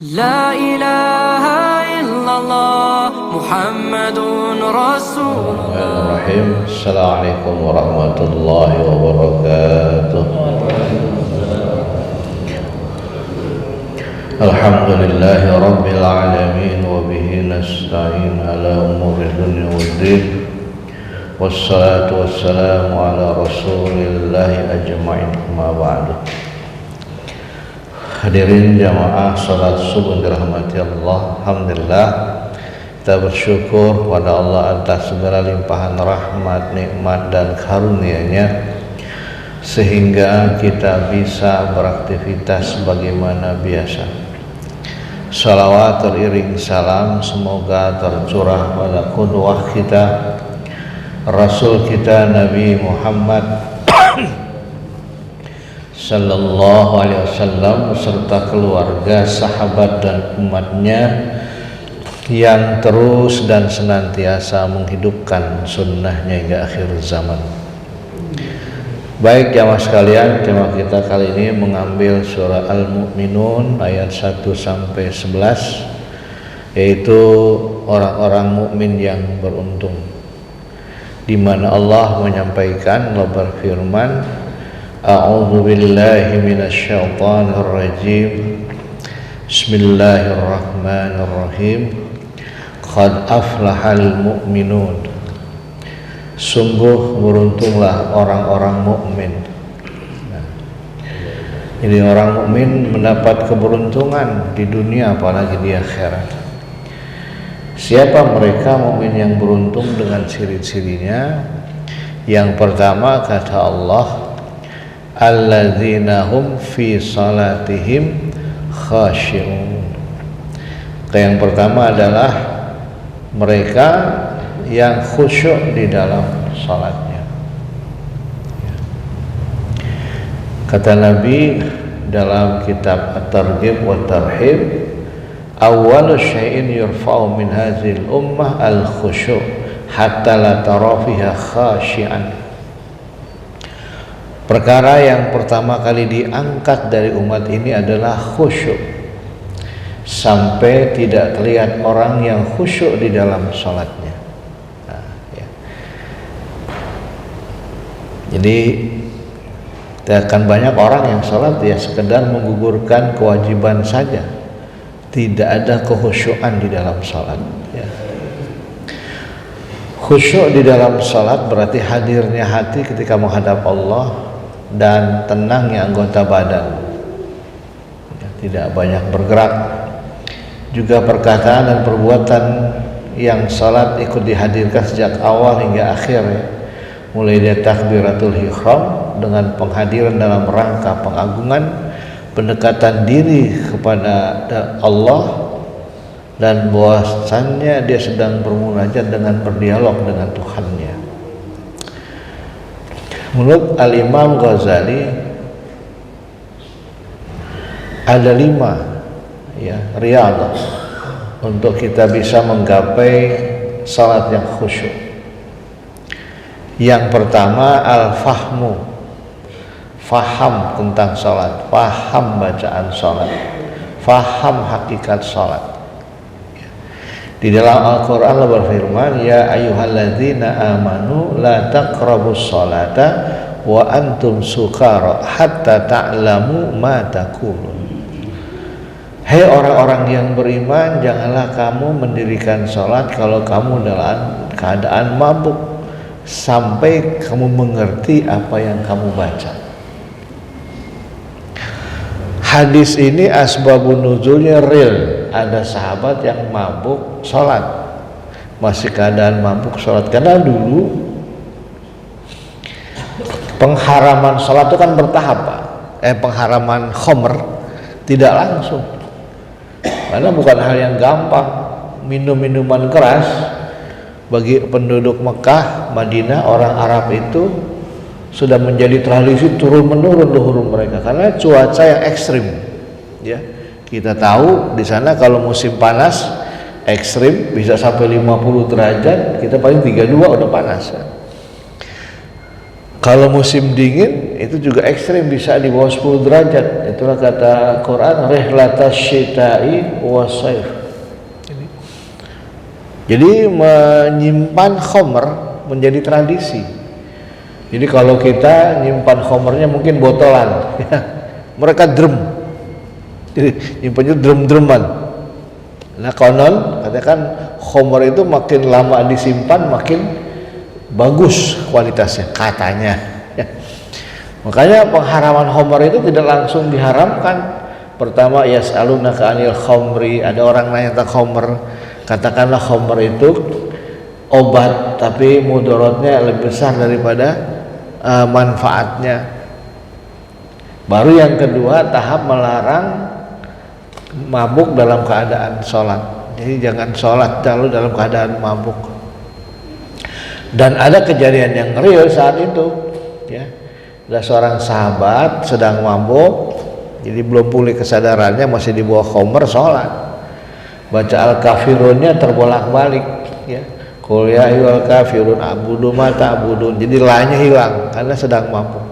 لا إله إلا الله محمد رسول الله. السلام عليكم ورحمة الله وبركاته. الحمد لله رب العالمين وبه نستعين على أمور الدنيا والدين والصلاة والسلام على رسول الله أجمعين ما بعد. Hadirin jamaah salat subuh dirahmati Allah. Alhamdulillah, kita bersyukur kepada Allah atas segala limpahan rahmat, nikmat dan karunia-Nya sehingga kita bisa beraktivitas sebagaimana biasa. Salawat teriring salam semoga tercurah pada qudwah kita, Rasul kita Nabi Muhammad Sallallahu alaihi wasallam serta keluarga, sahabat dan umatnya yang terus dan senantiasa menghidupkan sunnahnya hingga akhir zaman. Baik jamaah sekalian, tema kita kali ini mengambil surah Al-Mu'minun ayat 1 sampai 11, yaitu orang-orang mukmin yang beruntung, di mana Allah menyampaikan, Allah berfirman, A'udzu billahi minasyaitonir rajim. Bismillahirrahmanirrahim. Qad aflahal mu'minun. Sungguh beruntunglah orang-orang mukmin. Jadi orang mukmin mendapat keberuntungan di dunia apalagi di akhirat. Siapa mereka mukmin yang beruntung dengan ciri-cirinya? Yang pertama kata Allah, alladzina hum fi salatihim khashi'un. Yang pertama adalah mereka yang khusyuk di dalam salatnya. Kata Nabi dalam kitab At-Targhib wa Tarhib, awwalu syai'in yurfa'u min hadhil ummah al-khusyu' hatta la tara fiha khashi'an. Perkara yang pertama kali diangkat dari umat ini adalah khusyuk, sampai tidak terlihat orang yang khusyuk di dalam salatnya. Jadi akan banyak orang yang salat ya sekedar menggugurkan kewajiban saja, tidak ada kekhusyukan di dalam salat. Khusyuk di dalam salat berarti hadirnya hati ketika menghadap Allah dan tenangnya anggota badan, tidak banyak bergerak. Juga perkataan dan perbuatan yang salat ikut dihadirkan sejak awal hingga akhir, mulai dari takbiratul ihram dengan penghadiran dalam rangka pengagungan, pendekatan diri kepada Allah, dan bahwasannya dia sedang bermunajat dengan berdialog dengan Tuhannya. Menurut Al-Imam Ghazali ada 5 riyadhah untuk kita bisa menggapai salat yang khusyuk. Yang pertama al-fahmu, faham tentang salat, faham bacaan salat, faham hakikat salat. Di dalam Al-Quran Allah berfirman, ya ayyuhalladzina amanu la taqrabus salata wa antum sukara hatta ta'lamu ma taqulun. Hei orang-orang yang beriman, janganlah kamu mendirikan salat kalau kamu dalam keadaan mabuk sampai kamu mengerti apa yang kamu baca. Hadis ini asbabun nuzulnya real. Ada sahabat yang mabuk sholat, masih keadaan mabuk sholat. Karena dulu pengharaman sholat itu kan bertahap, Pak. Pengharaman khomer tidak langsung, karena bukan hal yang gampang. Minum minuman keras bagi penduduk Mekah, Madinah, orang Arab itu sudah menjadi tradisi turun menurun luhur mereka karena cuaca yang ekstrim. Kita tahu di sana kalau musim panas ekstrim bisa sampai 50 derajat, kita paling 32 udah panas. Kalau musim dingin itu juga ekstrim, bisa di bawah 10 derajat. Itulah kata Quran, rihlatas syita'i wasaif. Jadi menyimpan khomer menjadi tradisi. Jadi kalau kita nyimpan khomernya mungkin botolan, mereka drum, jadi nyimpannya drum-druman. Nah konon katakan khomer itu makin lama disimpan makin bagus kualitasnya katanya. Makanya pengharaman khamr itu tidak langsung diharamkan. Pertama, yas'alunaka 'anil khamri, ada orang nanya tentang khamr, katakanlah khamr itu obat tapi mudaratnya lebih besar daripada manfaatnya. Baru yang kedua, tahap melarang mabuk dalam keadaan sholat. Jadi jangan sholat lalu dalam keadaan mabuk. Dan ada kejadian yang real saat itu, ya. Ada seorang sahabat sedang mabuk, jadi belum pulih kesadarannya, masih di bawah khamr, sholat, baca al-kafirunnya terbolak-balik, ya. Qul ya ayyuhal kafirun a'budu ma ta'budun. Jadi la-nya hilang karena sedang mabuk.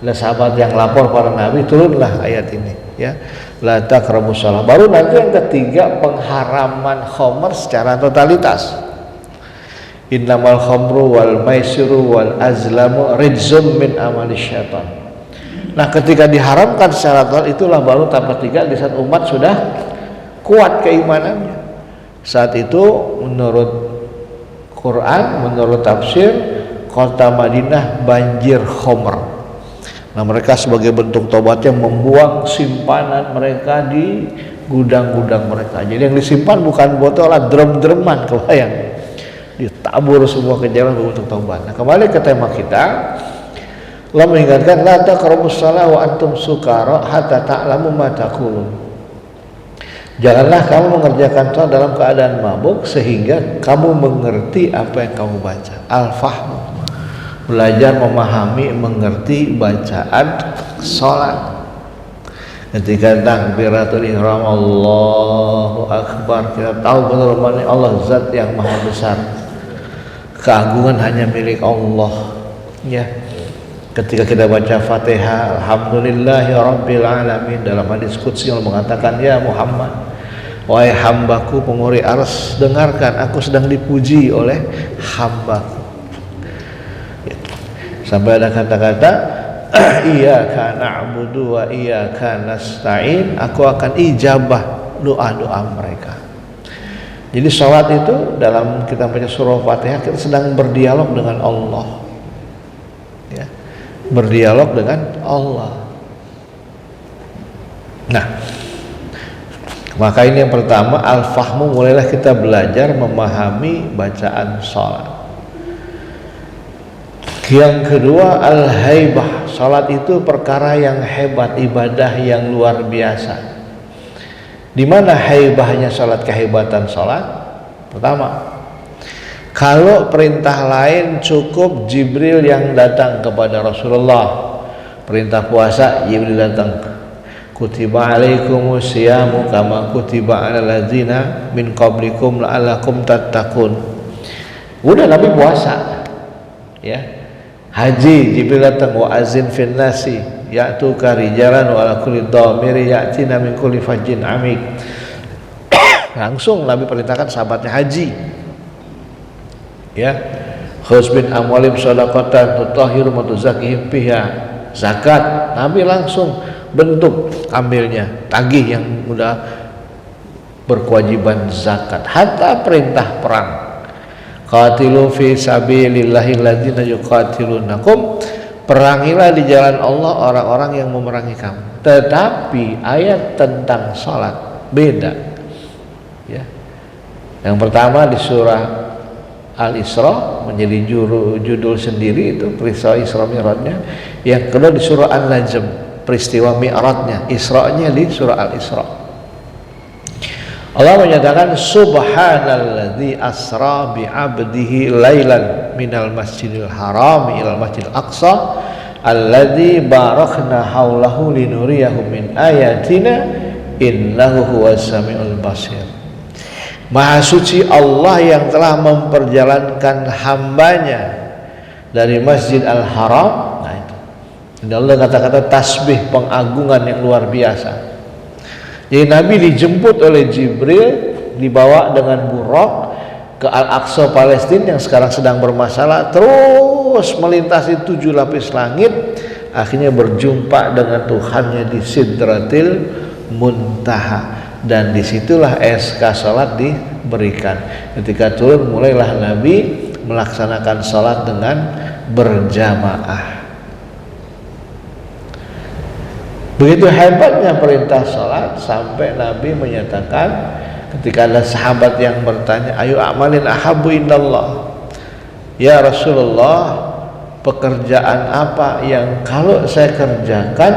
Ada sahabat yang lapor pada Nabi, turunlah ayat ini, ya. La taqrabus shalah. Baru nanti yang ketiga, pengharaman khamr secara totalitas. Innamal khamru wal maisiru wal azlamu rijzum min amali syaitan. Nah ketika diharamkan secara total, itulah baru tahap ketiga di saat umat sudah kuat keimanannya. Saat itu menurut Quran, menurut tafsir, kota Madinah banjir khamr. Nah mereka sebagai bentuk tobatnya membuang simpanan mereka di gudang-gudang mereka. Jadi yang disimpan bukan botolan, drum-druman, kebayang, ditabur semua kejahatan untuk taubat. Nah kembali ke tema kita, Allah mengingatkan la taqrabus shalah wa antum sukara hatta ta'lamu ma taqulun. Janganlah kamu mengerjakan salat dalam keadaan mabuk sehingga kamu mengerti apa yang kamu baca. Al-fahmu, belajar memahami, mengerti bacaan salat. Ketika takbiratul ihram, Allahu akbar, kita tahu benar mana Allah zat yang maha besar. Keagungan hanya milik Allah, ya. Ketika kita baca Fatihah, alhamdulillahi rabbil alamin, dalam hadis qudsi Allah mengatakan, ya Muhammad, wahai hambaku penghuni arsy, dengarkan aku sedang dipuji oleh hambaku. Sampai ada kata-kata iyyaka na'budu wa iyyaka nasta'in, aku akan ijabah doa-doa mereka. Jadi salat itu dalam kita baca surah Fatihah, kita sedang berdialog dengan Allah, ya, berdialog dengan Allah. Nah, maka ini yang pertama, al-fahmu, mulailah kita belajar memahami bacaan salat. Yang kedua, al-haibah, salat itu perkara yang hebat, ibadah yang luar biasa. Di mana haibahnya salat, kehebatan salat? Pertama, kalau perintah lain cukup Jibril yang datang kepada Rasulullah. Perintah puasa, Jibril datang, kutiba alaikumus siyamu kama kutiba alal ladzina min qablikum la'allakum tattaqun. Udah Nabi puasa, ya. Haji, Jibril datang, wa azin fin nasi ya'tuka rijalan wa ala kulli dhamiri ya'tina min kulli fajjin amik. Langsung Nabi perintahkan sahabatnya haji, ya. Khudz min amwalim shadaqatan tutahhiru wa tuzakkihim biha. Zakat, Nabi langsung bentuk ambilnya, tagih yang udah berkewajiban zakat. Hatta perintah perang, qatilu fi sabilillahi alladzina yuqatilunakum, perangilah di jalan Allah orang-orang yang memerangi kamu. Tetapi ayat tentang salat beda, ya. Yang pertama di surah Al-Isra menjadi judul sendiri, itu peristiwa Isra Mi'rajnya. Yang kedua di surah An-Najm, peristiwa Mi'rajnya, Isra'nya di surah Al-Isra. Allah menyatakan subhanalladzi asra bi'abdihi lailan minal masjidil haram ilal masjidil aqsa alladzi barakna haulahu linuriyahu min ayatina innahu huwas samiul basir. Maha suci Allah yang telah memperjalankan hambanya dari Masjid Al-Haram, nah itu, Allah kata-kata tasbih pengagungan yang luar biasa. Jadi Nabi dijemput oleh Jibril, dibawa dengan buraq ke Al-Aqsa Palestina yang sekarang sedang bermasalah, terus melintasi 7 lapis langit, akhirnya berjumpa dengan Tuhannya di Sidratil Muntaha, dan disitulah SK salat diberikan. Ketika turun mulailah Nabi melaksanakan salat dengan berjamaah. Begitu hebatnya perintah salat sampai Nabi menyatakan ketika ada sahabat yang bertanya, ayu amalin ahabbu indallah, ya Rasulullah, pekerjaan apa yang kalau saya kerjakan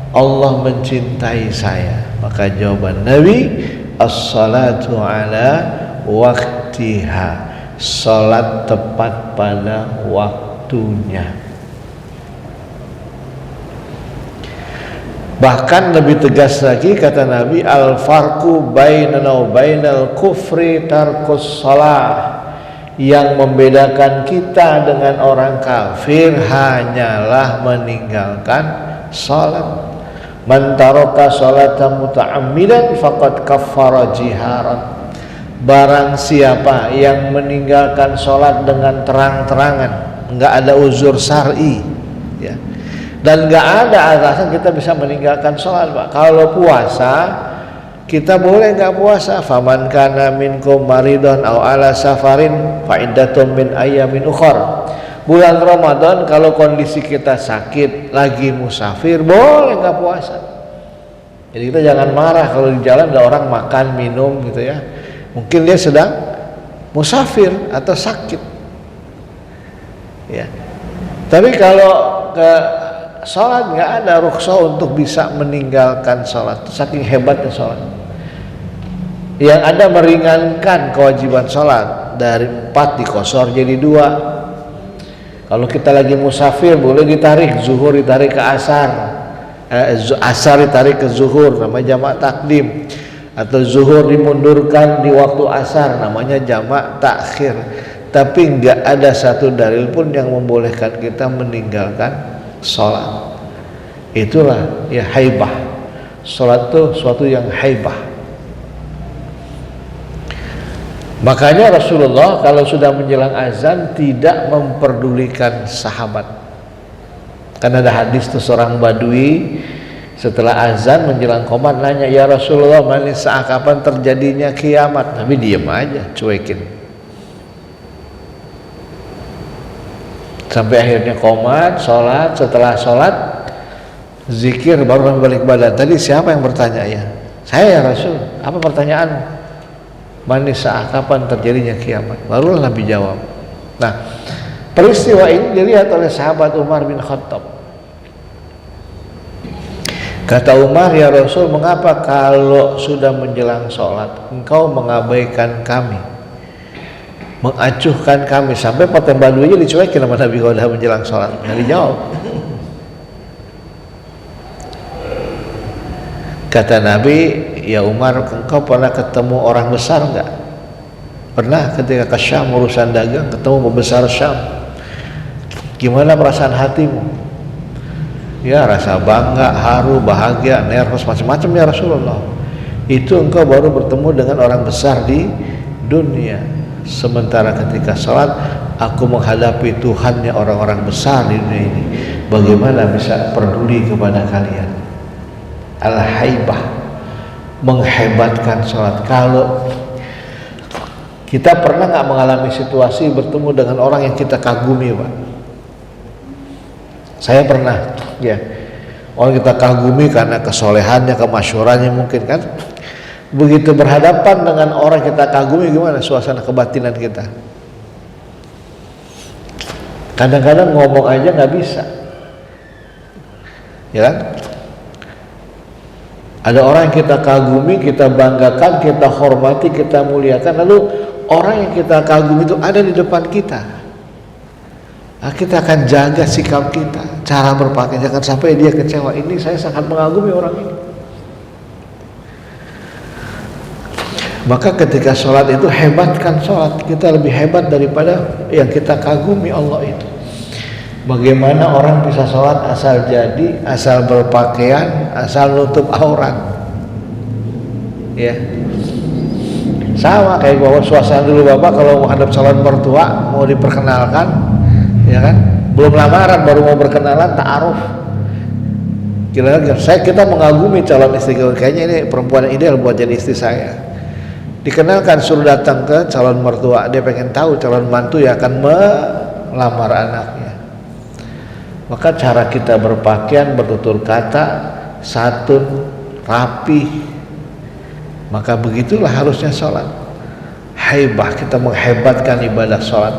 Allah mencintai saya? Maka jawaban Nabi, as-salatu ala waktiha, salat tepat pada waktunya. Bahkan lebih tegas lagi kata Nabi, al-farqu bainana wa bainal kufri tarkus shalah, yang membedakan kita dengan orang kafir hanyalah meninggalkan salat. Man taraka salatan muta'ammidan faqad kaffara jiharan. Barang siapa yang meninggalkan salat dengan terang-terangan, enggak ada uzur syar'i, ya, dan nggak ada alasan kita bisa meninggalkan sholat, Pak. Kalau puasa kita boleh nggak puasa. Faman kana minkum maridon aw ala safarin fa iddatum min ayyamin ukhra. Bulan Ramadan kalau kondisi kita sakit, lagi musafir, boleh nggak puasa. Jadi kita jangan marah kalau di jalan ada orang makan minum gitu ya. Mungkin dia sedang musafir atau sakit, ya. Tapi kalau ke sholat nggak ada rukhsah untuk bisa meninggalkan sholat, saking hebatnya sholat. Yang ada meringankan kewajiban sholat, dari 4 dikosor jadi 2. Kalau kita lagi musafir boleh ditarik, zuhur ditarik ke asar, asar ditarik ke zuhur, namanya jamak takdim, atau zuhur dimundurkan di waktu asar, namanya jamak takhir. Tapi nggak ada satu dalil pun yang membolehkan kita meninggalkan sholat. Itulah ya haibah. Sholat itu suatu yang haibah. Makanya Rasulullah kalau sudah menjelang azan tidak memperdulikan sahabat. Karena ada hadis tuh seorang badui setelah azan menjelang qomat nanya, ya Rasulullah, mana saat kapan terjadinya kiamat? Nabi diam aja, cuekin. Sampai akhirnya qomat, sholat, setelah sholat zikir baru balik badan. Tadi siapa yang bertanya? Ya saya ya Rasul. Apa pertanyaan? Manis saat kapan terjadinya kiamat? Barulah Nabi jawab. Nah, peristiwa ini dilihat oleh sahabat Umar bin Khattab. Kata Umar, ya Rasul, mengapa kalau sudah menjelang sholat engkau mengabaikan kami, mengacuhkan kami, sampai paten baduinya dicuekin sama Nabi kalau sudah menjelang sholat? Nggak dijawab. Kata Nabi, ya Umar, engkau pernah ketemu orang besar enggak? Pernah, ketika ke Syam urusan dagang, ketemu pembesar Syam. Gimana perasaan hatimu? Ya rasa bangga, haru, bahagia, nervous, macam-macam ya Rasulullah. Itu engkau baru bertemu dengan orang besar di dunia. Sementara ketika salat aku menghadapi Tuhannya orang-orang besar di dunia ini. Bagaimana bisa peduli kepada kalian? Al-haibah, menghebatkan sholat. Kalau kita pernah nggak mengalami situasi bertemu dengan orang yang kita kagumi, Pak? Saya pernah, ya. Orang kita kagumi karena kesolehannya, kemasyhurannya mungkin kan. Begitu berhadapan dengan orang kita kagumi, gimana suasana kebatinan kita? Kadang-kadang ngomong aja nggak bisa, ya kan? Ada orang yang kita kagumi, kita banggakan, kita hormati, kita muliakan, lalu orang yang kita kagumi itu ada di depan kita. Nah, kita akan jaga sikap kita, cara berpakaian, jangan sampai dia kecewa. Ini saya sangat mengagumi orang ini. Maka ketika sholat itu hebatkan sholat, kita lebih hebat daripada yang kita kagumi Allah itu. Bagaimana orang bisa sholat asal jadi, asal berpakaian, asal nutup aurat? Ya, sama kayak bahwa suasana dulu bapak kalau menghadap calon mertua mau diperkenalkan, ya kan? Belum lamaran baru mau berkenalan, ta'aruf. Kira-kira kita mengagumi calon istri, kayaknya ini perempuan yang ideal buat jadi istri saya. Dikenalkan, suruh datang ke calon mertua, dia pengen tahu calon mantu yang akan melamar anaknya. Maka cara kita berpakaian, bertutur kata, santun, rapi, maka begitulah harusnya sholat. Haibah, kita menghebatkan ibadah sholat,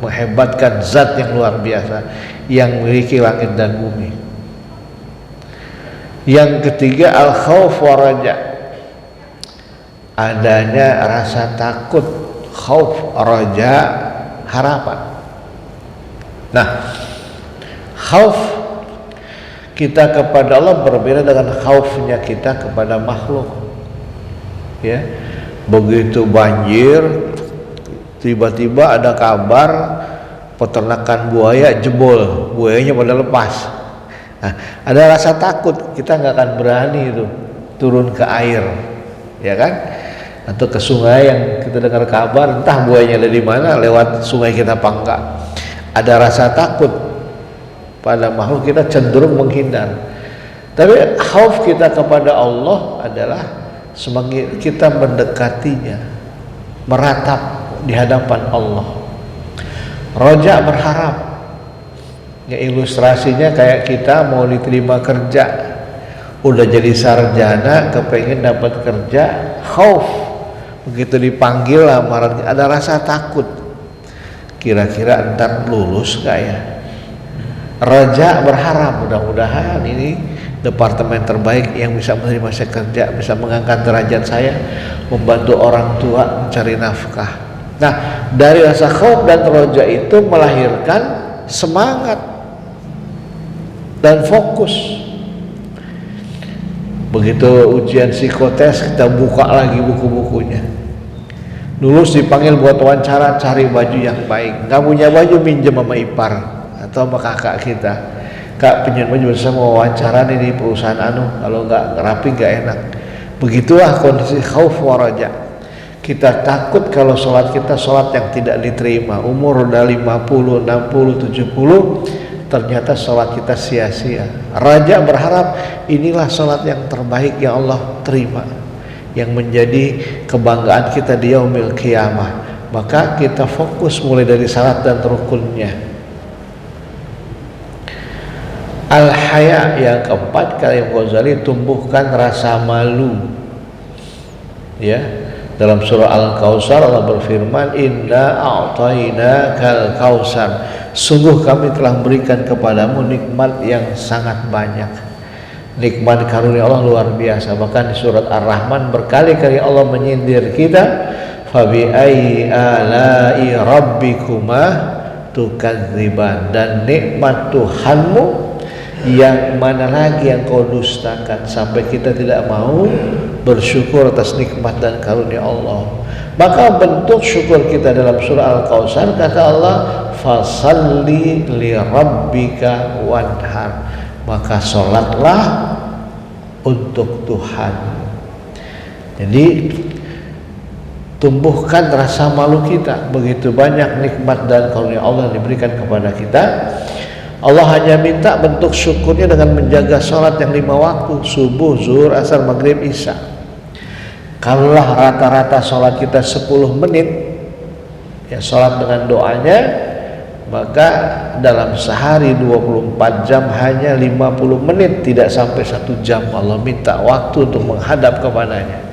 menghebatkan zat yang luar biasa yang memiliki langit dan bumi. Yang ketiga, al-khauf wa raja, adanya rasa takut. Khauf, raja, harapan. Nah, khauf kita kepada Allah berbeda dengan khaufnya kita kepada makhluk. Ya, begitu banjir, tiba-tiba ada kabar peternakan buaya jebol, buayanya pada lepas. Nah, ada rasa takut, kita nggak akan berani itu turun ke air, ya kan? Atau ke sungai yang kita dengar kabar, entah buayanya ada di mana, lewat sungai kita apa enggak. Ada rasa takut pada makhluk, kita cenderung menghindar. Tapi khauf kita kepada Allah adalah semakin kita mendekatinya, meratap di hadapan Allah. Roja, berharap. Ya, ilustrasinya kayak kita mau diterima kerja, udah jadi sarjana, kepengen dapat kerja, khauf. Begitu dipanggil lamaran, ada rasa takut. Kira-kira entar lulus gak ya? Raja, berharap, mudah-mudahan ini departemen terbaik yang bisa menerima saya kerja, bisa mengangkat derajat saya, membantu orang tua mencari nafkah. Nah, dari rasa khauf dan roja itu melahirkan semangat dan fokus. Begitu ujian psikotes, kita buka lagi buku-bukunya. Lulus dipanggil buat wawancara, cari baju yang baik. Nggak punya baju, minjem sama ipar atau sama kakak kita. Kak, pinjam baju, saya mau wawancara nih di perusahaan kalau nggak rapi nggak enak. Begitulah kondisi khauf wa raja. Kita takut kalau sholat kita sholat yang tidak diterima. Umur udah 50, 60, 70, ternyata sholat kita sia-sia. Raja, berharap inilah sholat yang terbaik yang Allah terima, yang menjadi kebanggaan kita di yaumil qiyamah. Maka kita fokus mulai dari salat dan rukunnya. Al-haya, yang keempat, kata Ghazali, tumbuhkan rasa malu. Ya, dalam surah Al-Kautsar Allah berfirman, inna a'tainakal kautsar, sungguh kami telah berikan kepadamu nikmat yang sangat banyak. Nikmat karunia Allah luar biasa. Bahkan di surat Ar-Rahman berkali-kali Allah menyindir kita, fabi ayyi ala'i rabbikuma tukadziban, dan nikmat Tuhanmu yang mana lagi yang kau dustakan, sampai kita tidak mau bersyukur atas nikmat dan karunia Allah. Maka bentuk syukur kita dalam surah Al-Kautsar, kata Allah, fasalli li rabbika wanhar, maka sholatlah untuk Tuhan. Jadi tumbuhkan rasa malu kita. Begitu banyak nikmat dan karunia Allah yang diberikan kepada kita. Allah hanya minta bentuk syukurnya dengan menjaga sholat yang 5 waktu, subuh, zuhur, asar, maghrib, isya. Kalaulah rata-rata sholat kita 10 menit, ya sholat dengan doanya, maka dalam sehari 24 jam hanya 50 menit, tidak sampai 1 jam Allah minta waktu untuk menghadap kepadanya.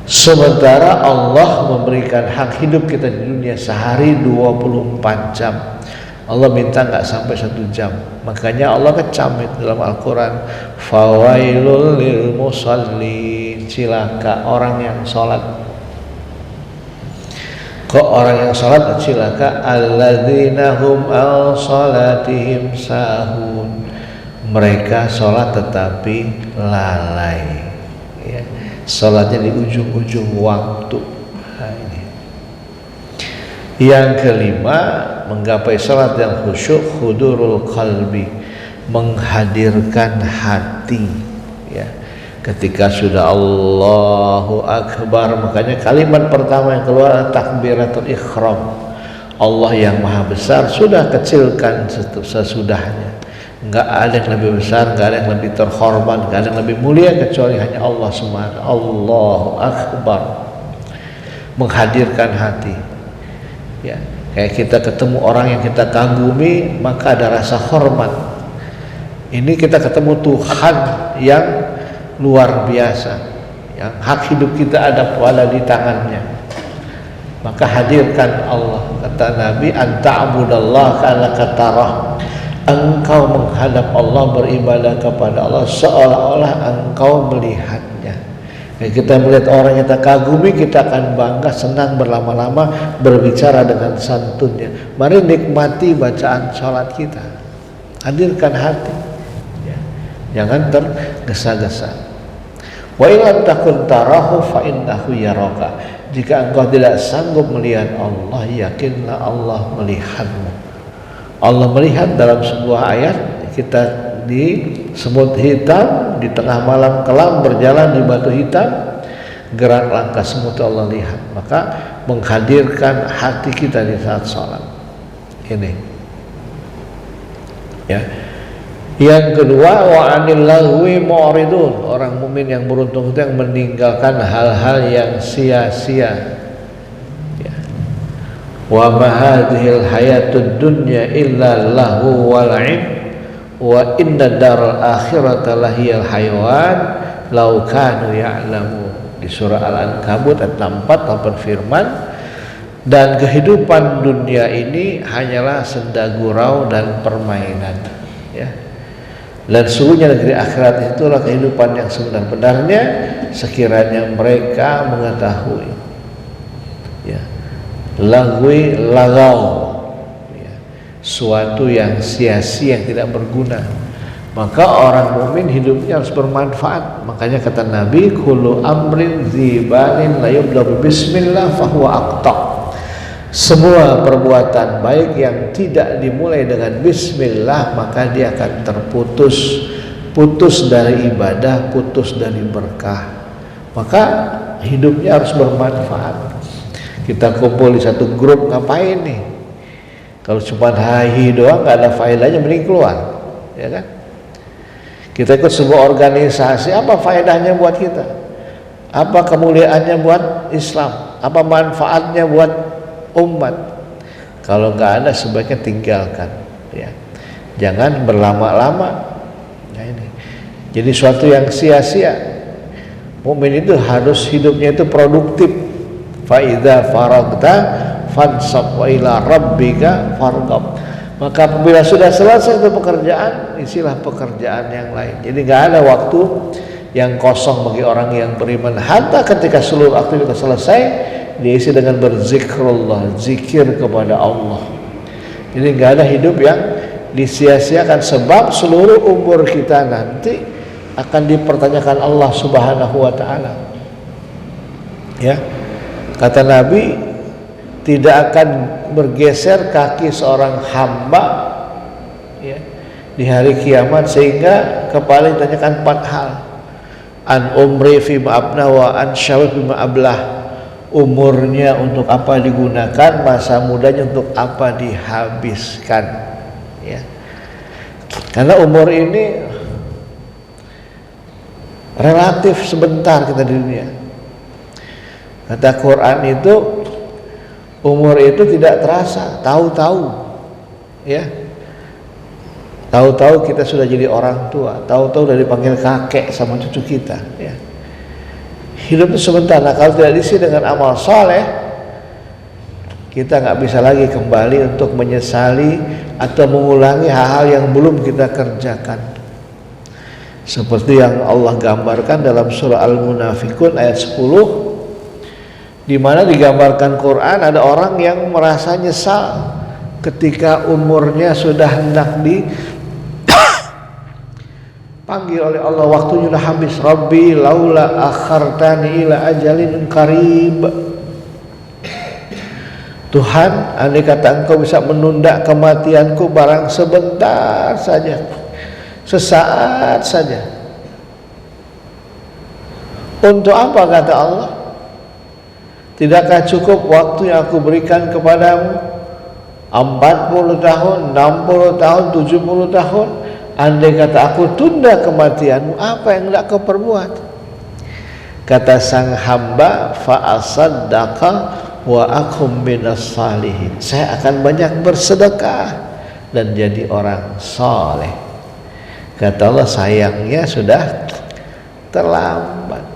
Sementara Allah memberikan hak hidup kita di dunia sehari 24 jam, Allah minta nggak sampai 1 jam. Makanya Allah kecam itu dalam Al-Quran, fawailul lil musallin, cilaka orang yang sholat. Kok orang yang sholat cilaka? Alladzina hum al sholatihim sahun, mereka sholat tetapi lalai, ya. Sholatnya di ujung-ujung waktu. Nah, ini. Yang kelima, menggapai salat yang khusyuk, hudurul qalbi, menghadirkan hati, ya. Ketika sudah Allahu Akbar, makanya kalimat pertama yang keluar takbiratul ihram. Allah yang maha besar, sudah kecilkan sesudahnya. Enggak ada yang lebih besar, enggak ada yang lebih terhormat, enggak ada yang lebih mulia kecuali hanya Allah Subhanahu. Allahu Akbar. Menghadirkan hati. Ya, kayak kita ketemu orang yang kita kagumi, maka ada rasa hormat. Ini kita ketemu Tuhan yang luar biasa, yang hak hidup kita ada di tangannya, maka hadirkan Allah. Kata Nabi, anta'budallaha ka'annaka tarah, engkau menghadap Allah, beribadah kepada Allah seolah-olah engkau melihatnya. Kita melihat orang yang kita kagumi, kita akan bangga, senang berlama-lama berbicara dengan santunnya. Mari nikmati bacaan sholat kita, hadirkan hati, ya. Jangan tergesa-gesa. Wa illam takun tarahu fa innahu yaraka. Jika engkau tidak sanggup melihat Allah, yakinlah Allah melihatmu. Allah melihat dalam sebuah ayat, kita di semut hitam di tengah malam kelam berjalan di batu hitam, gerak langkah semut Allah lihat. Maka menghadirkan hati kita di saat sholat ini, ya. Yang kedua, wa anil lahwi mu'ridun. Orang mukmin yang beruntung itu yang meninggalkan hal-hal yang sia-sia, ya. Wa ma hadhil hayatud dunya illa lahu wal 'ib wa inna daral akhirata lahiyal hayawan law kanu ya'lamun. Di surah Al-Ankabut ayat 64 Allah berfirman, dan kehidupan dunia ini hanyalah senda gurau dan permainan, ya. Dan sungguhnya negeri akhirat itulah kehidupan yang sebenar-benarnya sekiranya mereka mengetahui, ya. Lagwi lagau, ya. Suatu yang sia-sia, yang tidak berguna. Maka orang mukmin hidupnya harus bermanfaat. Makanya kata Nabi, kullu amrin dzibalin la yubda bismillah fahuwa aqta. Semua perbuatan baik yang tidak dimulai dengan bismillah, maka dia akan putus dari ibadah, putus dari berkah. Maka hidupnya harus bermanfaat. Kita kumpul di satu grup, ngapain nih? Kalau cuma hahi doang, nggak ada faedahnya, mending keluar, ya kan? Kita ikut sebuah organisasi, apa faedahnya buat kita? Apa kemuliaannya buat Islam? Apa manfaatnya buat umat? Kalau nggak ada, sebaiknya tinggalkan, ya. Jangan berlama-lama. Nah ini jadi suatu yang sia-sia. Mukmin itu harus hidupnya itu produktif. Fa idza faragta fansab wa ila rabbika farghab. Maka apabila sudah selesai itu pekerjaan, isilah pekerjaan yang lain. Jadi nggak ada waktu yang kosong bagi orang yang beriman. Hatta ketika seluruh aktivitas selesai, diisi dengan berzikrullah, zikir kepada Allah. Jadi nggak ada hidup yang disia-siakan, sebab seluruh umur kita nanti akan dipertanyakan Allah Subhanahu wa taala. Ya. Kata Nabi, tidak akan bergeser kaki seorang hamba, ya, di hari kiamat sehingga kepala ditanyakan 4 hal. An umri fi ma'abna wa an syawab fi ma'ablah. Umurnya untuk apa digunakan, masa mudanya untuk apa dihabiskan, ya. Karena umur ini relatif sebentar kita di dunia. Kata Quran itu, umur itu tidak terasa, tahu-tahu, ya. Tahu-tahu kita sudah jadi orang tua, tahu-tahu udah dipanggil kakek sama cucu kita, ya. Hidup itu sebentar. Nah, kalau tidak diisi dengan amal saleh, kita nggak bisa lagi kembali untuk menyesali atau mengulangi hal-hal yang belum kita kerjakan. Seperti yang Allah gambarkan dalam surah Al-Munafikun ayat 10, di mana digambarkan Quran ada orang yang merasa nyesal ketika umurnya sudah hendak dipanggil oleh Allah, waktunya sudah habis. Rabbi laula akhartani ila ajalin qarib. Tuhan, andai kata Engkau bisa menunda kematianku barang sebentar saja, sesaat saja. Untuk apa, kata Allah? Tidakkah cukup waktu yang aku berikan kepadamu? 40 tahun, 60 tahun, 70 tahun. Andai kata aku tunda kematianmu, apa yang hendak kau perbuat? Kata sang hamba, fa asaddaqa wa akum minas salihin. Saya akan banyak bersedekah dan jadi orang saleh. Kata Allah, sayangnya sudah terlambat.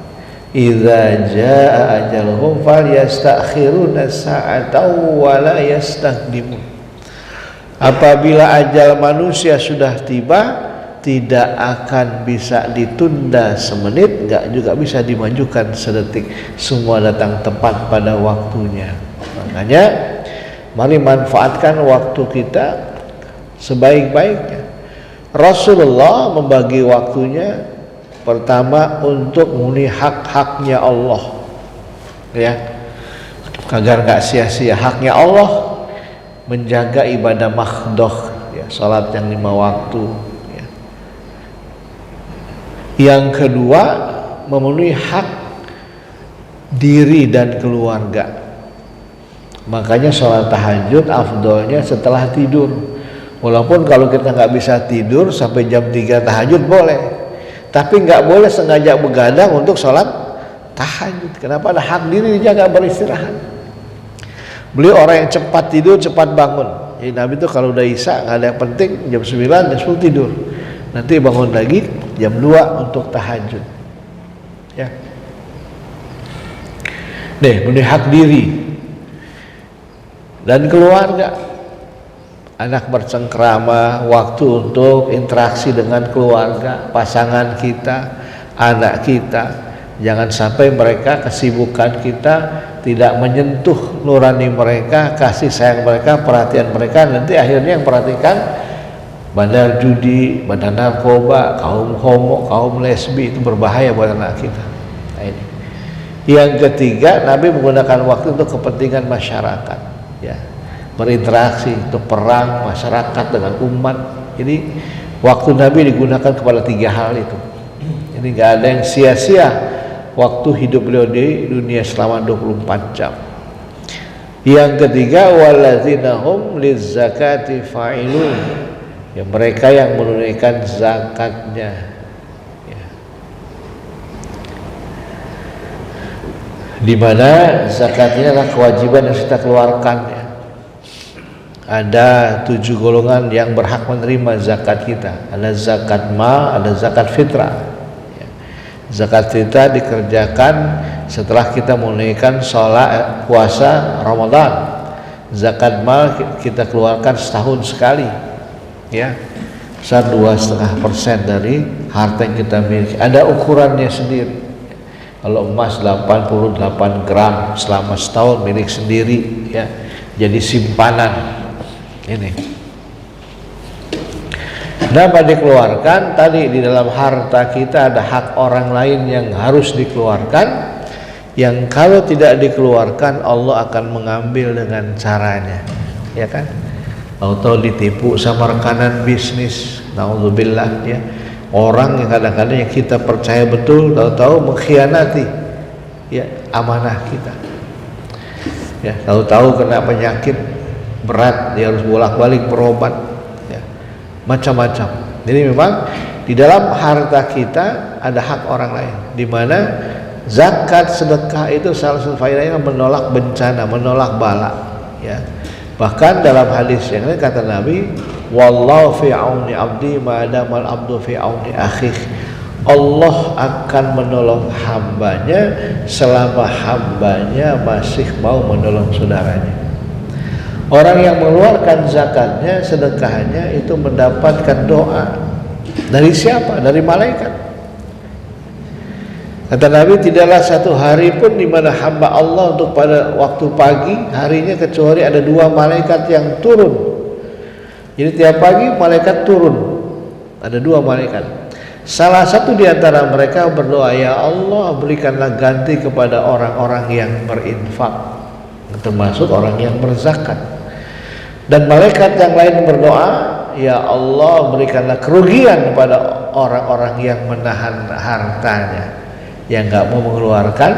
Idza jaa ajaluhum falyastakhiruna sa'atan wa la yastaqdimun. Apabila ajal manusia sudah tiba, tidak akan bisa ditunda semenit, enggak juga bisa dimajukan sedetik. Semua datang tepat pada waktunya. Makanya mari manfaatkan waktu kita sebaik-baiknya. Rasulullah membagi waktunya pertama untuk memenuhi hak-haknya Allah, ya, agar nggak sia-sia haknya Allah, menjaga ibadah makhdoh, ya, salat yang 5 waktu, ya. Yang kedua, memenuhi hak diri dan keluarga. Makanya salat tahajud afdolnya setelah tidur. Walaupun kalau kita nggak bisa tidur sampai jam 3 tahajud boleh, tapi nggak boleh sengaja begadang untuk sholat tahajud. Kenapa? Ada hak diri dijaga, beristirahat. Beliau orang yang cepat tidur, cepat bangun. Jadi Nabi itu kalau udah isya nggak ada yang penting, jam 9, jam 10 tidur. Nanti bangun lagi jam 2 untuk tahajud. Ya. Memenuhi hak diri dan keluarga. Anak bercengkrama, waktu untuk interaksi dengan keluarga, pasangan kita, anak kita. Jangan sampai mereka, kesibukan kita tidak menyentuh nurani mereka, kasih sayang mereka, perhatian mereka. Nanti akhirnya yang perhatikan bandar judi, bandar narkoba, kaum homo, kaum lesbi. Itu berbahaya buat anak kita. Nah, ini. Yang ketiga, Nabi menggunakan waktu untuk kepentingan masyarakat, ya, berinteraksi untuk perang masyarakat dengan umat. Jadi waktu Nabi digunakan kepada 3 hal itu. Jadi nggak ada yang sia-sia waktu hidup beliau di dunia selama 24 jam. Yang ketiga, walladzina hum lizzakati fa'ilun, ya, mereka yang menunaikan zakatnya, ya. Di mana zakatnya adalah kewajiban yang kita keluarkan, ya. Ada 7 golongan yang berhak menerima zakat kita. Ada zakat mal, ada zakat fitrah. Zakat fitrah dikerjakan setelah kita menunaikan sholat puasa Ramadan. Zakat mal kita keluarkan setahun sekali, ya, besar 2,5% dari harta yang kita miliki. Ada ukurannya sendiri. Kalau emas 88 gram selama setahun milik sendiri, ya, jadi simpanan. Ini dapat dikeluarkan. Tadi di dalam harta kita ada hak orang lain yang harus dikeluarkan, yang kalau tidak dikeluarkan Allah akan mengambil dengan caranya, ya kan? Tahu-tahu ditipu sama rekanan bisnis, naudzubillah, ya. Orang yang kadang-kadang yang kita percaya betul, tahu-tahu mengkhianati, ya, amanah kita, ya. Tahu-tahu kena penyakit berat, dia harus bolak-balik berobat, ya, macam-macam. Jadi memang di dalam harta kita ada hak orang lain, di mana zakat sedekah itu salah satu faedahnya menolak bencana, menolak bala, ya. Bahkan dalam hadis yang lain kata Nabi, wallahu fi auni abdi ma damal abdu fi auni akhih. Allah akan menolong hambanya selama hambanya masih mau menolong saudaranya. Orang yang mengeluarkan zakatnya, sedekahnya itu mendapatkan doa dari siapa? Dari malaikat. Kata Nabi, tidaklah satu hari pun di mana hamba Allah untuk pada waktu pagi harinya kecuali ada 2 malaikat yang turun. Jadi tiap pagi malaikat turun. Ada 2 malaikat. Salah satu di antara mereka berdoa, ya Allah, berikanlah ganti kepada orang-orang yang berinfak. termasuk orang yang berzakat. Dan malaikat yang lain berdoa, ya Allah berikanlah kerugian kepada orang-orang yang menahan hartanya, yang nggak mau mengeluarkan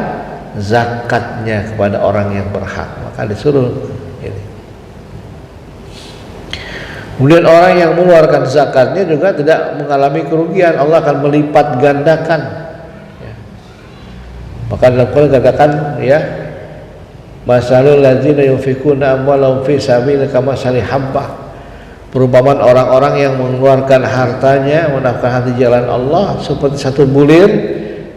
zakatnya kepada orang yang berhak. Maka disuruh ini. Kemudian orang yang mengeluarkan zakatnya juga tidak mengalami kerugian, Allah akan melipat gandakan. Ya. Maka dalam Quran katakan, ya, masalul ladzina yunfikuna amwalahum fi sabilillah kamathali habbah. Perumpamaan orang-orang yang mengeluarkan hartanya, menafkahkan hati jalan Allah seperti satu bulir,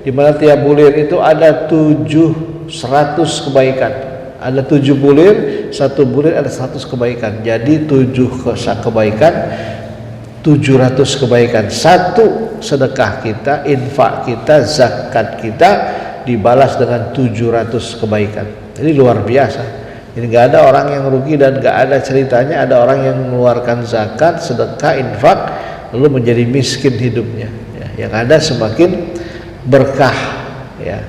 di mana tiap bulir itu ada 100 kebaikan. Ada 7 bulir, satu bulir ada 100 kebaikan. Jadi 7 kebaikan, 700 kebaikan. Satu sedekah kita, infak kita, zakat kita dibalas dengan 700 kebaikan. Jadi luar biasa. Jadi nggak ada orang yang rugi dan nggak ada ceritanya ada orang yang mengeluarkan zakat, sedekah, infak lalu menjadi miskin hidupnya. Ya, yang ada semakin berkah. Ya.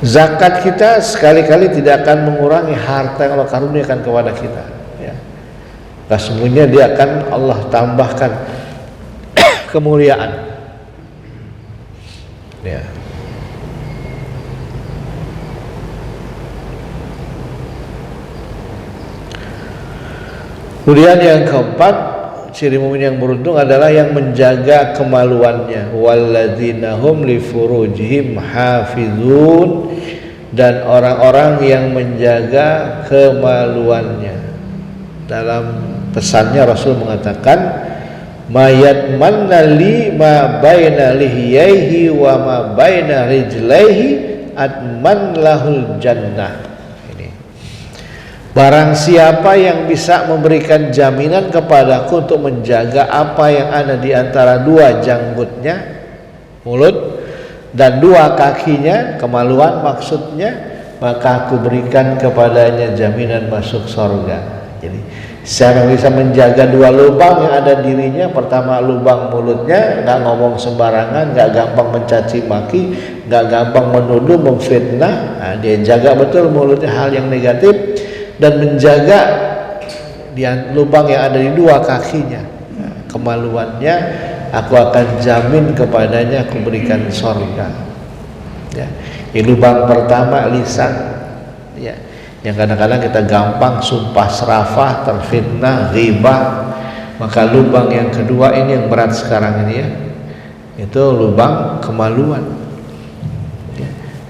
Zakat kita sekali-kali tidak akan mengurangi harta yang Allah karuniakan kepada kita. Ya. Sesungguhnya dia akan Allah tambahkan kemuliaan. Ya. Kemudian yang keempat, ciri mukmin yang beruntung adalah yang menjaga kemaluannya. Walladzina hum li furujihim hafizun, dan orang-orang yang menjaga kemaluannya. Dalam pesannya Rasul mengatakan, mayat manali ma baina lihiyaihi wa ma baina rijlaihi atman lahul jannah. Barang siapa yang bisa memberikan jaminan kepadaku untuk menjaga apa yang ada di antara dua janggutnya, mulut, dan dua kakinya, kemaluan maksudnya, maka aku berikan kepadanya jaminan masuk surga. Jadi siapa yang bisa menjaga dua lubang yang ada dirinya, pertama lubang mulutnya, nggak ngomong sembarangan, nggak gampang mencaci maki, nggak gampang menuduh, memfitnah, nah, dia jaga betul mulutnya hal yang negatif, dan menjaga di lubang yang ada di dua kakinya, kemaluannya, aku akan jamin kepadanya aku berikan surga. Ya. Di lubang pertama lisan, ya, yang kadang-kadang kita gampang sumpah serapah, terfitnah, ghibah. Maka lubang yang kedua ini yang berat sekarang ini, ya, itu lubang kemaluan.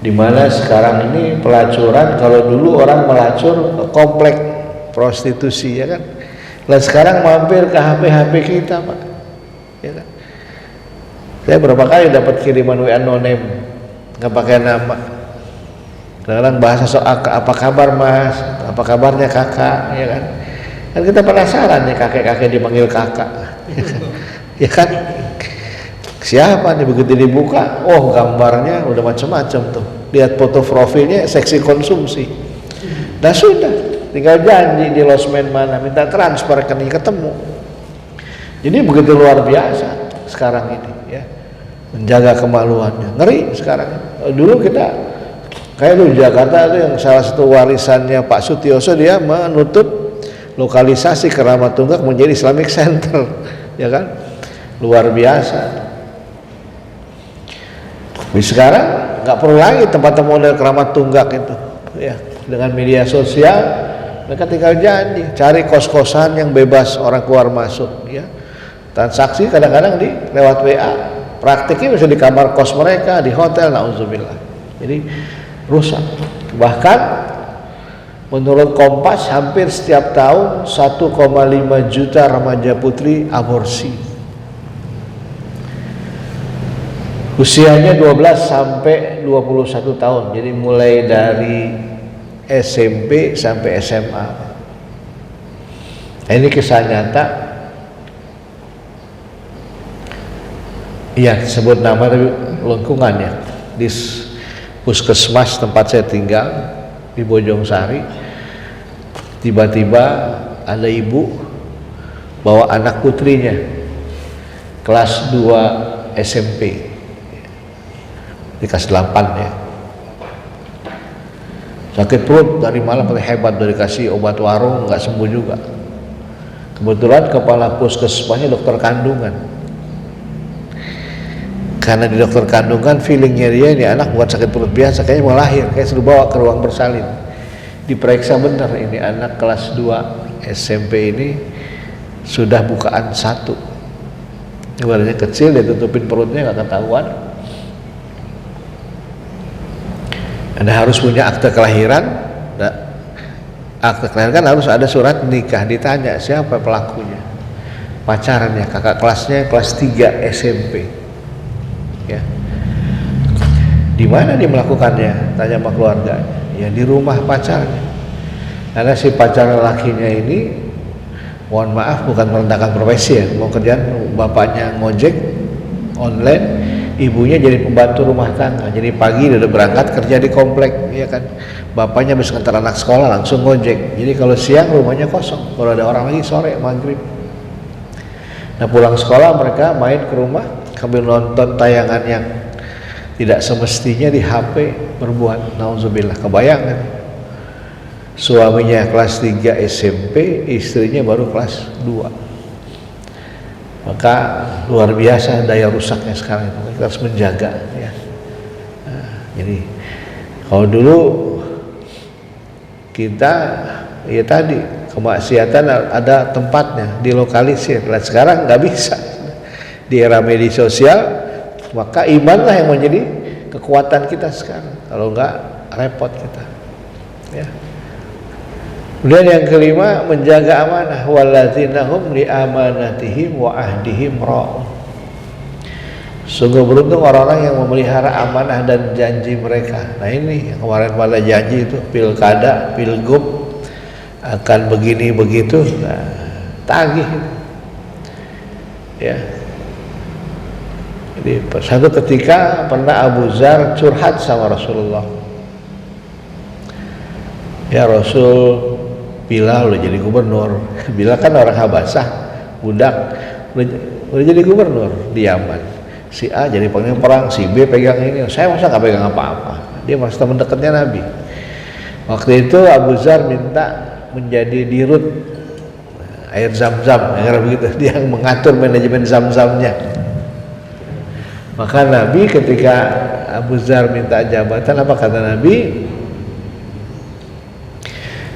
Dimana sekarang ini pelacuran, kalau dulu orang melacur komplek prostitusi, ya kan, dan sekarang mampir ke HP kita, Pak, ya kan. Saya berapa kali dapat kiriman WA no-name, nggak pakai nama, kadang-kadang bahasa soal apa kabar mas, apa kabarnya kakak, ya kan. Kan kita penasaran nih, kakek-kakek dipanggil kakak, ya kan. Siapa nih, begitu dibuka, oh gambarnya udah macam-macam tuh, lihat foto profilnya seksi konsumsi. Nah sudah, tinggal janji di losmen mana, minta transfer rekening, ketemu. Jadi begitu luar biasa sekarang ini, ya, menjaga kemaluannya. Ngeri sekarang. Dulu kita kayak di Jakarta itu yang salah satu warisannya Pak Sutioso, dia menutup lokalisasi Keramat Tunggak menjadi Islamic Center, ya kan, luar biasa. Sekarang nggak perlu lagi tempat model Keramat Tunggak itu, ya, dengan media sosial mereka tinggal janji, cari kos-kosan yang bebas orang keluar masuk, ya, transaksi kadang-kadang di lewat WA, praktiknya bisa di kamar kos mereka, di hotel, nauzubillah. Jadi rusak. Bahkan menurut Kompas hampir setiap tahun 1,5 juta remaja putri aborsi. Usianya 12 sampai 21 tahun. Jadi mulai dari SMP sampai SMA. Ini kisah nyata. Iya, sebut nama tapi lingkungannya. Di puskesmas tempat saya tinggal di Bojongsari, tiba-tiba ada ibu bawa anak putrinya kelas 2 SMP, di kelas 8, ya, sakit perut dari malam hebat, dari kasih obat warung nggak sembuh juga. Kebetulan kepala puskesmasnya dokter kandungan. Karena di dokter kandungan feelingnya dia ini anak bukan sakit perut biasa, kayaknya mau lahir, kayak suruh bawa ke ruang bersalin. Diperiksa benar, ini anak kelas 2 SMP ini sudah bukaan 1. Badannya kecil, dia tutupin perutnya nggak ketahuan. Anda harus punya akte kelahiran. Akte kelahiran kan harus ada surat nikah, ditanya siapa pelakunya, pacarannya, kakak kelasnya kelas 3 SMP. Ya. Di mana dia melakukannya? Tanya sama keluarga. Ya di rumah pacarnya. Karena si pacar lakinya ini, mohon maaf, bukan merendahkan profesi ya, mau kerjaan bapaknya ngojek online, ibunya jadi pembantu rumah tangga. Jadi pagi dia udah berangkat kerja di komplek, ya kan. Bapaknya habis ngantar anak sekolah langsung ngojek. Jadi kalau siang rumahnya kosong, kalau ada orang lagi sore maghrib. Nah pulang sekolah mereka main ke rumah sambil nonton tayangan yang tidak semestinya di HP berbuat. Nauzubillah, kebayang kan? Suaminya kelas 3 SMP, istrinya baru kelas 2. Maka luar biasa daya rusaknya sekarang. Kita harus menjaga ya. Nah, jadi kalau dulu kita ya tadi kemaksiatan ada tempatnya, dilokalisir. Nah, sekarang nggak bisa. Di era media sosial, maka imanlah yang menjadi kekuatan kita sekarang. Kalau nggak repot kita. Ya. Kemudian yang kelima, menjaga amanah. Walladzina hum li amanatihim wa ahdihim ra'un. Sungguh beruntung orang-orang yang memelihara amanah dan janji mereka. Nah ini yang kemarin pada janji itu pilkada, pilgub akan begini begitu, nah, tagih. Ya. Jadi satu ketika pernah Abu Dzar curhat sama Rasulullah. Ya Rasul, Bilal udah jadi gubernur. Bilal kan orang Habasah, budak, udah jadi gubernur di Yaman. Si A jadi panglima perang, si B pegang ini. Saya masa nggak pegang apa-apa. Dia masa teman dekatnya Nabi. Waktu itu Abu Dzar minta menjadi dirut air Zam-Zam, begitu. Dia yang mengatur manajemen Zam-Zamnya. Maka Nabi ketika Abu Dzar minta jabatan, apa kata Nabi?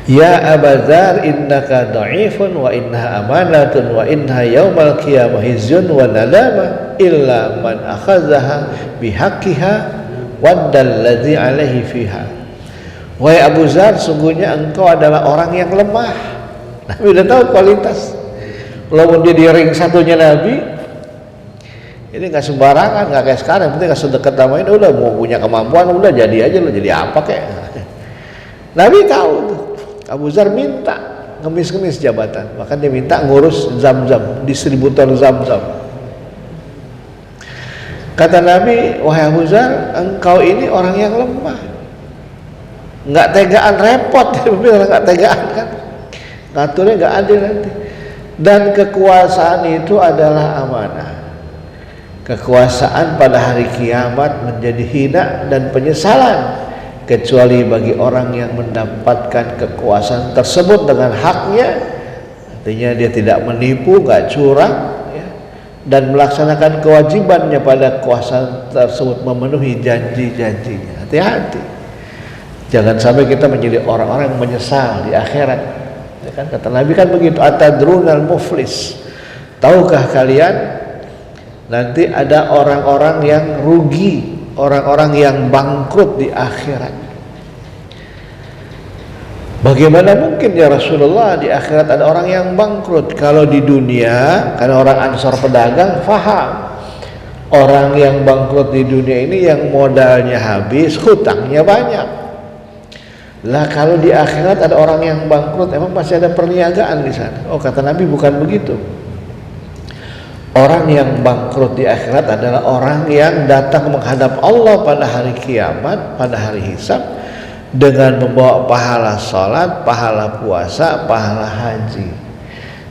Ya Abu Dzar, innaka dha'ifun wa innaha amanatun wa innaha yaumal qiyamah hizyun wa nadama illa man akhadzaha bihaqqiha waddal ladzi alaihi fiha. Wahai Abu Dzar, sungguhnya engkau adalah orang yang lemah. Nabi udah tahu kualitas. Walaupun dia di ring satunya Nabi, ini nggak sembarangan, nggak kayak sekarang. Penting nggak sedekat sama ini, udah mau punya kemampuan, udah jadi aja lo, jadi apa kayak. Nabi tahu tuh. Abu Dzar minta ngemis-ngemis jabatan, maka dia minta ngurus Zam-Zam, distributor Zam-Zam. Kata Nabi, wahai Abu Dzar, engkau ini orang yang lemah, nggak tegaan, repot. Orang nggak tegaan kan, ngaturnya nggak adil nanti. Dan kekuasaan itu adalah amanah. Kekuasaan pada hari kiamat menjadi hina dan penyesalan, kecuali bagi orang yang mendapatkan kekuasaan tersebut dengan haknya. Artinya dia tidak menipu, nggak curang, ya, dan melaksanakan kewajibannya pada kekuasaan tersebut, memenuhi janji-janjinya. Hati-hati, jangan sampai kita menjadi orang-orang yang menyesal di akhirat, ya kan? Kata Nabi kan begitu, atadrunal muflis, tahukah kalian nanti ada orang-orang yang rugi, orang-orang yang bangkrut di akhirat. Bagaimana mungkin ya Rasulullah di akhirat ada orang yang bangkrut? Kalau di dunia, karena orang Ansor pedagang, faham. Orang yang bangkrut di dunia ini yang modalnya habis, hutangnya banyak. Lah kalau di akhirat ada orang yang bangkrut, emang pasti ada perniagaan di sana. Oh kata Nabi bukan begitu. Orang yang bangkrut di akhirat adalah orang yang datang menghadap Allah pada hari kiamat, pada hari hisab, dengan membawa pahala salat, pahala puasa, pahala haji,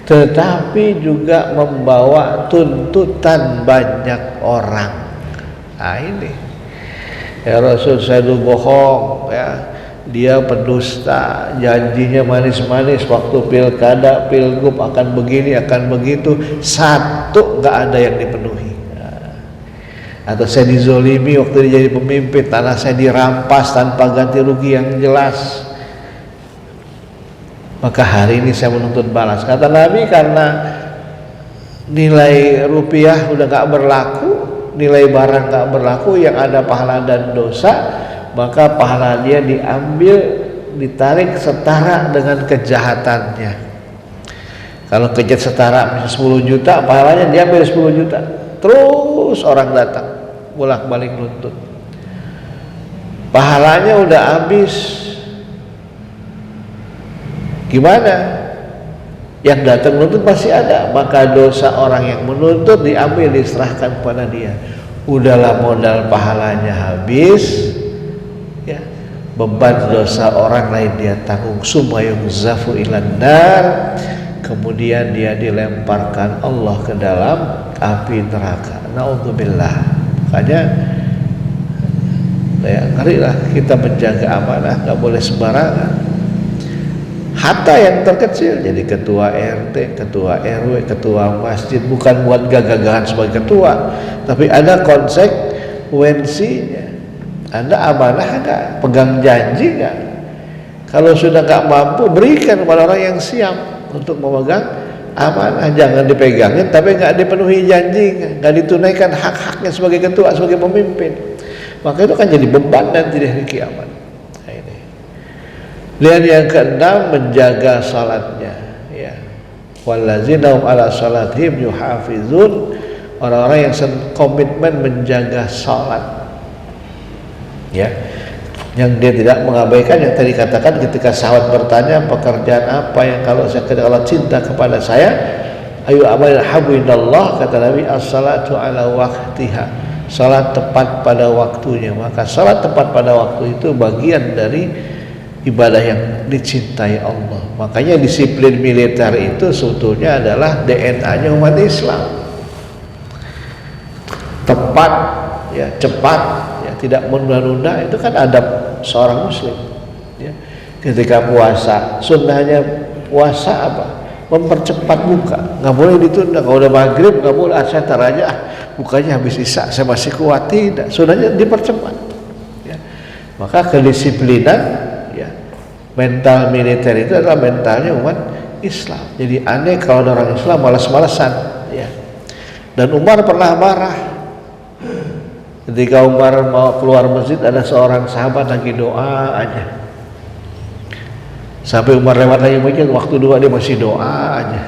tetapi juga membawa tuntutan banyak orang. Nah ini ya Rasul, saya dulu bohong, ya dia pendusta, janjinya manis-manis waktu pilkada, pilgub akan begini, akan begitu, satu nggak ada yang dipenuhi. Atau saya dizolimi waktu dia jadi pemimpin, tanah saya dirampas tanpa ganti rugi yang jelas, maka hari ini saya menuntut balas. Kata Nabi, karena nilai rupiah udah nggak berlaku, nilai barang nggak berlaku, yang ada pahala dan dosa, maka pahala dia diambil, ditarik setara dengan kejahatannya. Kalau kejahat setara misalnya 10 juta, pahalanya diambil 10 juta. Terus orang datang bolak-balik nuntut, pahalanya udah habis, gimana? Yang datang menuntut masih ada, maka dosa orang yang menuntut diambil, diserahkan kepada dia. Udahlah modal pahalanya habis, ya, beban dosa orang lain dia tanggung. Sumayung zafu ilan nar, kemudian dia dilemparkan Allah ke dalam api neraka. Naudzubillah. Makanya ya, ngerilah kita menjaga amanah, nggak boleh sembarangan. Hatta yang terkecil, jadi ketua RT, ketua RW, ketua masjid, bukan buat gagah-gagahan sebagai ketua, tapi ada konsekuensinya. Anda amanah nggak? Pegang janji nggak? Kalau sudah nggak mampu, berikan kepada orang yang siap untuk memegang amanah. Jangan dipegangin tapi nggak dipenuhi janjinya, nggak ditunaikan hak-haknya sebagai ketua, sebagai pemimpin. Maka itu kan jadi beban nanti di hari kiamat. Nah, ini. Dan yang keenam, menjaga salatnya. Ya. Wallazina hum ala salatihim yuhafizun, orang-orang yang komitmen menjaga salat. Ya. Yang dia tidak mengabaikan, yang tadi katakan ketika sahabat bertanya pekerjaan apa yang kalau Allah cinta kepada saya, ayu amalil habu indallah, kata Nabi, as-salatu ala waqtiha, salat tepat pada waktunya. Maka salat tepat pada waktu itu bagian dari ibadah yang dicintai Allah. Makanya disiplin militer itu sebetulnya adalah DNA-nya umat Islam. Tepat, ya, cepat, ya, tidak menunda-nunda, itu kan adab seorang muslim. Ya. Ketika puasa, sunnahnya puasa apa? Mempercepat buka, nggak boleh ditunda. Kalau udah maghrib nggak boleh, saya tar aja, bukanya habis isya, saya masih kuat, tidak. Sunnahnya dipercepat. Ya. Maka kedisiplinan, ya, mental militer itu adalah mentalnya umat Islam. Jadi aneh kalau ada orang Islam malas-malasan. Ya. Dan Umar pernah marah ketika Umar mau keluar masjid, ada seorang sahabat lagi doa aja, sampai Umar lewat lagi mungkin waktu doa dia masih doa aja.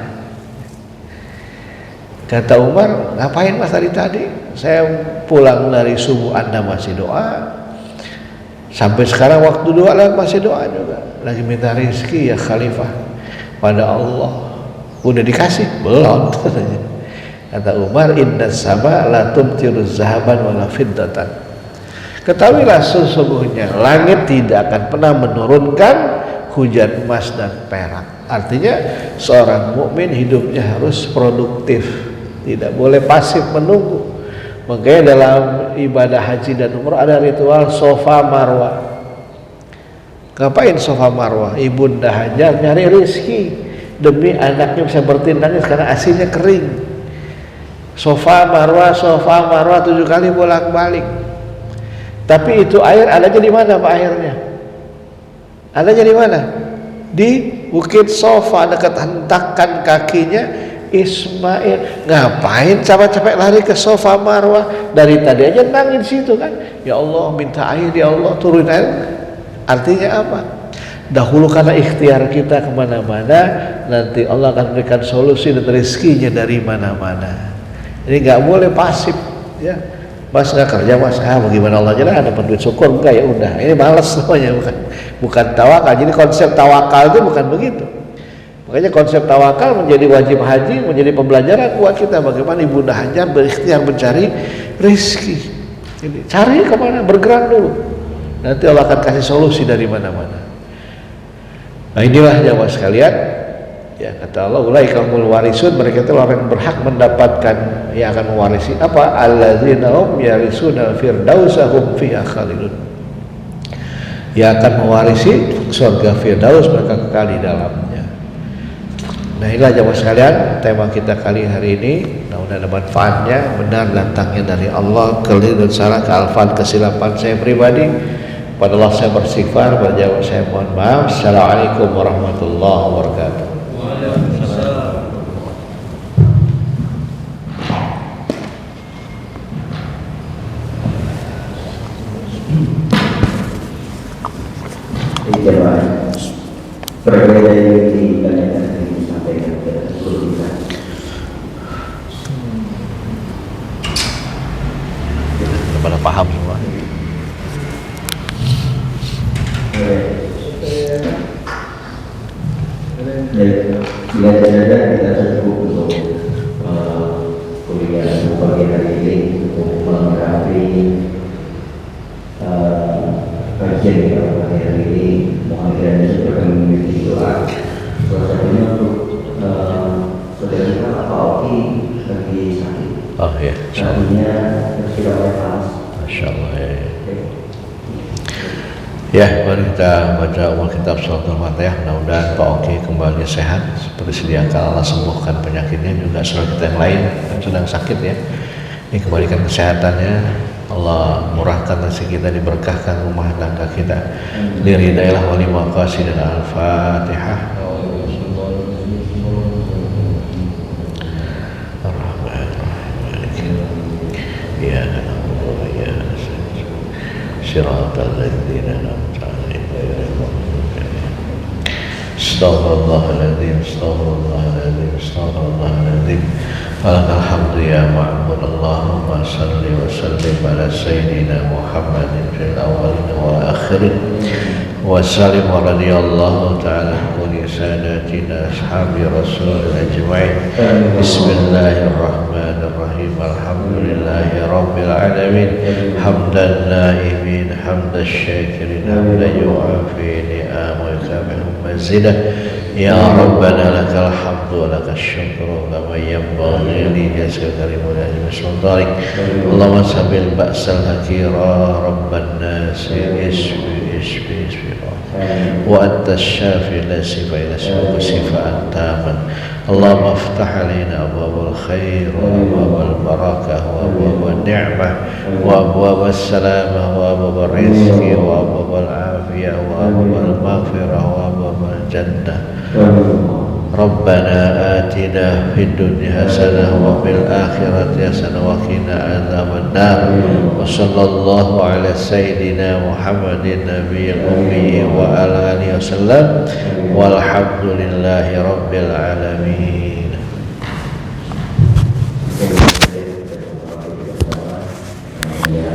Kata Umar, ngapain mas tadi? Saya pulang dari subuh Anda masih doa, sampai sekarang waktu doa masih doa juga, lagi minta rezeki ya khalifah pada Allah. Udah dikasih? Belum. Kata Umar, inna sama la tumtiru zahaban wala fiddatan. Ketahuilah sesungguhnya langit tidak akan pernah menurunkan hujan emas dan perak. Artinya seorang mukmin hidupnya harus produktif, tidak boleh pasif menunggu. Makanya dalam ibadah haji dan umrah ada ritual Safa Marwah. Ngapain Safa Marwah? Ibunda Hajar nyari rezeki demi anaknya bisa bertindaknya karena asinya kering. Safa Marwah 7 kali bolak-balik. Tapi itu air adanya di mana Pak airnya? Adanya di mana? Di Bukit Safa, dekat hentakan kakinya Ismail. Ngapain capek-capek lari ke Safa Marwah? Dari tadi aja nangis situ kan. Ya Allah, minta air, ya Allah, turun air. Artinya apa? Dahulu karena ikhtiar kita kemana-mana, nanti Allah akan berikan solusi dan rezekinya dari mana-mana. Jadi nggak boleh pasif, ya. Mas nggak kerja mas, bagaimana Allah aja lah, dapat duit syukur enggak, ya udah. Ini malas namanya, bukan tawakal. Jadi konsep tawakal itu bukan begitu. Makanya konsep tawakal menjadi wajib haji, menjadi pembelajaran buat kita bagaimana Ibunda Hajar berikhtiar mencari rezeki. Jadi cari kemana, bergerak dulu. Nanti Allah akan kasih solusi dari mana-mana. Nah inilah jamaah sekalian. Ya kata Allah, ulaikal warisun, mereka itu orang yang berhak mendapatkan, yang akan mewarisi apa? Alladzina hum yarisuna al-firdausa hum fiha khalidun. Ia akan mewarisi surga Firdaus, mereka kekal di dalamnya. Nah inilah jamaah sekalian tema kita kali hari ini. Mudah-mudahan ada manfaatnya, benar datangnya dari Allah, keliru dan salah, kealfaan kesilapan saya pribadi. Pada Allah saya bersifar, berjawab saya mohon maaf. Assalamualaikum warahmatullahi wabarakatuh. Jemaah berbeda yang ditanyakan yang disampaikan kepada seluruh kita. Pada paham semua. Bila saja kita cukup untuk kuliah pagi hari ini untuk melengkapi kajian kita pagi hari ini. Mohon kiranya seperti memiliki doa. Salah satunya untuk saudara kita Pak Oki lagi sakit. Oh ya, Saatnya sudah oleh panas. Masya Allah ya. Ya, mari kita baca awal kitab Suratul Fatihah. Mudah-mudahan Pak Oki kembali sehat seperti sedia kala. Allah sembuhkan penyakitnya, juga saudara kita yang lain yang sedang sakit ya. Ini kembalikan kesehatannya. Allah murahkan rezeki kita, diberkahkan rumah tangga kita. Liridailah wali maqasid dan al-Fatihah. Ya ya Siratal ladzina an'amta 'alaihim ghairil maghdubi 'alaihim. Astaghfirullahaladzim, astaghfirullahaladzim, astaghfirullahaladzim. Alhamdulillah ya ma'bud. Allahumma salli wa sallim ala sayyidina Muhammadin fil awalin wa akhirin. Wa sallim wa radiyallahu ta'ala kulli sadatina ashabi rasul ajma'in. Bismillahirrahmanirrahim. Alhamdulillahi rabbil alamin. Hamdan na'imin, hamdan syakirin, hamdan yu'afi ni'amaka minhum mazidah. Ya Rabbana lakal hamdu wa lakal syukru kama yanbaghi li jazika karimul ajmi sultanik. Allahumma sabil ba'sal hakira rabban nasi isfi wa anta syafi la sifa ila sifa anta man. Allahumma aftah alaina abwabal khair wa abwabal barakah wa abwabal ni'mah wa abwabal salamah wa abwabal rizki wa abwabal afiyah wa abwabal maghfirah wa abwabal jannah. Rabbana atina fid dunya hasanah wa fil akhirati hasanah wa qina adzaban nar. Wa sallallahu ala sayyidina Muhammadin nabiyil ummi wa ala alihi wasallam. Walhamdulillahi rabbil alamin. Ya,